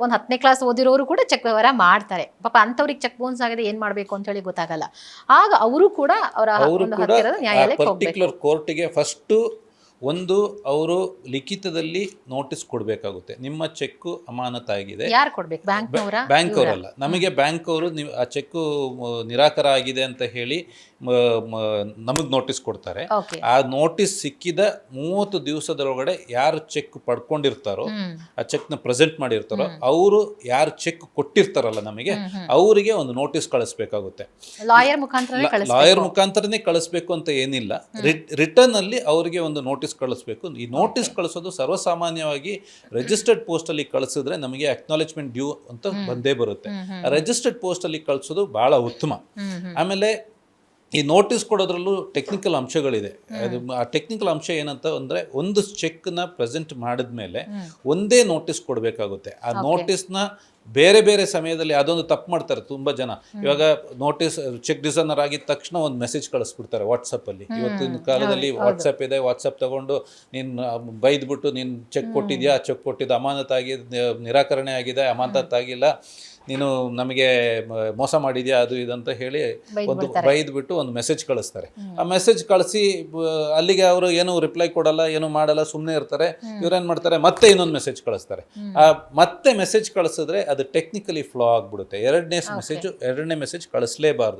ಒಂದು 10ನೇ ಕ್ಲಾಸ್ ಓದಿರೋರು ಕೂಡ ಚೆಕ್ ವ್ಯವಹಾರ ಮಾಡ್ತಾರೆ. ಪಾಪ ಅಂಥವ್ರಿಗೆ ಚೆಕ್ ಬೌನ್ಸ್ ಆಗಿದೆ ಏನು ಮಾಡಬೇಕು ಅಂತ ಹೇಳಿ ಗೊತ್ತಾಗಲ್ಲ. ಆಗ ಅವರು ಕೂಡ ಅವರ ಒಂದು ಹತ್ತಿರದ ನ್ಯಾಯಾಲಯಕ್ಕೆ ಹೋಗಬೇಕು. ಪರ್ಟಿಕ್ಯುಲರ್ ಕೋರ್ಟಿಗೆ ಫಸ್ಟು ಒಂದು ಅವರು ಲಿಖಿತದಲ್ಲಿ ನೋಟಿಸ್ ಕೊಡಬೇಕಾಗುತ್ತೆ. ನಿಮ್ಮ ಚೆಕ್ಕು ಅಮಾನತಾಗಿದೆ. ಯಾರು ಕೊಡ್ಬೇಕು? ಬ್ಯಾಂಕ್ ಅವರಲ್ಲ, ನಮಗೆ ಬ್ಯಾಂಕ್ ಅವರು ನೀವು ಆ ಚೆಕ್ಕು ನಿರಾಕರ ಆಗಿದೆ ಅಂತ ಹೇಳಿ ನಮಗೆ ನೋಟಿಸ್ ಕೊಡ್ತಾರೆ. ಆ ನೋಟಿಸ್ ಸಿಕ್ಕಿದ 30 ದಿವಸದೊಳಗಡೆ ಯಾರು ಚೆಕ್ ಪಡ್ಕೊಂಡಿರ್ತಾರೋ, ಆ ಚೆಕ್ನ ಪ್ರೆಸೆಂಟ್ ಮಾಡಿರ್ತಾರೋ, ಅವರು ಯಾರು ಚೆಕ್ ಕೊಟ್ಟಿರ್ತಾರಲ್ಲ ನಮಗೆ, ಅವರಿಗೆ ಒಂದು ನೋಟಿಸ್ ಕಳಿಸ್ಬೇಕಾಗುತ್ತೆ. ಲಾಯರ್ ಮುಖಾಂತರನೇ ಕಳಿಸ್ಬೇಕು ಅಂತ ಏನಿಲ್ಲ. ರಿಟರ್ನ್ ಅಲ್ಲಿ ಅವರಿಗೆ ಒಂದು ನೋಟಿಸ್ ಕಳಿಸ್ಬೇಕು. ಈ ನೋಟಿಸ್ ಕಳಿಸೋದು ಸರ್ವಸಾಮಾನ್ಯವಾಗಿ ರಿಜಿಸ್ಟರ್ಡ್ ಪೋಸ್ಟ್ ಅಲ್ಲಿ ಕಳಿಸಿದ್ರೆ ನಮಗೆ ಅಕ್ನಾಲೆಜ್ಮೆಂಟ್ ಡ್ಯೂ ಅಂತ ಬಂದೇ ಬರುತ್ತೆ. ರಿಜಿಸ್ಟರ್ಡ್ ಪೋಸ್ಟ್ ಅಲ್ಲಿ ಕಳಿಸೋದು ಬಹಳ ಉತ್ತಮ. ಆಮೇಲೆ ಈ ನೋಟಿಸ್ ಕೊಡೋದ್ರಲ್ಲೂ ಟೆಕ್ನಿಕಲ್ ಅಂಶಗಳಿದೆ. ಆ ಟೆಕ್ನಿಕಲ್ ಅಂಶ ಏನಂತ ಅಂದರೆ, ಒಂದು ಚೆಕ್ನ ಪ್ರೆಸೆಂಟ್ ಮಾಡಿದ್ಮೇಲೆ ಒಂದೇ ನೋಟಿಸ್ ಕೊಡಬೇಕಾಗುತ್ತೆ. ಆ ನೋಟಿಸ್ನ ಬೇರೆ ಬೇರೆ ಸಮಯದಲ್ಲಿ ಅದೊಂದು ತಪ್ಪು ಮಾಡ್ತಾರೆ ತುಂಬ ಜನ. ಇವಾಗ ನೋಟಿಸ್ ಚೆಕ್ ಡಿಸೈನರ್ ಆಗಿದ ತಕ್ಷಣ ಒಂದು ಮೆಸೇಜ್ ಕಳಿಸ್ಬಿಡ್ತಾರೆ ವಾಟ್ಸಪ್ಪಲ್ಲಿ. ಇವತ್ತಿನ ಕಾಲದಲ್ಲಿ ವಾಟ್ಸಪ್ ಇದೆ, ವಾಟ್ಸಪ್ ತಗೊಂಡು ನೀನು ಬೈದ್ಬಿಟ್ಟು ನೀನು ಚೆಕ್ ಕೊಟ್ಟಿದ್ಯಾ, ಚೆಕ್ ಕೊಟ್ಟಿದ್ದು ಅಮಾನತಾಗಿದೆ, ನಿರಾಕರಣೆ ಆಗಿದೆ, ಅಮಾನತಾಗಿಲ್ಲ, ನೀನು ನಮಗೆ ಮೋಸ ಮಾಡಿದ್ಯಾ, ಅದು ಇದಂತ ಹೇಳಿ ಒಂದು ಬೈದ್ಬಿಟ್ಟು ಒಂದು ಮೆಸೇಜ್ ಕಳಿಸ್ತಾರೆ. ಆ ಮೆಸೇಜ್ ಕಳಿಸಿ ಅಲ್ಲಿಗೆ ಅವರು ಏನು ರಿಪ್ಲೈ ಕೊಡಲ್ಲ, ಏನು ಮಾಡಲ್ಲ, ಸುಮ್ಮನೆ ಇರ್ತಾರೆ. ಇವ್ರೇನು ಮಾಡ್ತಾರೆ, ಮತ್ತೆ ಇನ್ನೊಂದು ಮೆಸೇಜ್ ಕಳಿಸ್ತಾರೆ. ಮತ್ತೆ ಮೆಸೇಜ್ ಕಳಿಸಿದ್ರೆ ಅದು ಟೆಕ್ನಿಕಲಿ ಫ್ಲೋ ಆಗಿಬಿಡುತ್ತೆ. ಎರಡನೇ ಮೆಸೇಜ್ ಕಳಿಸ್ಲೇಬಾರ್ದು.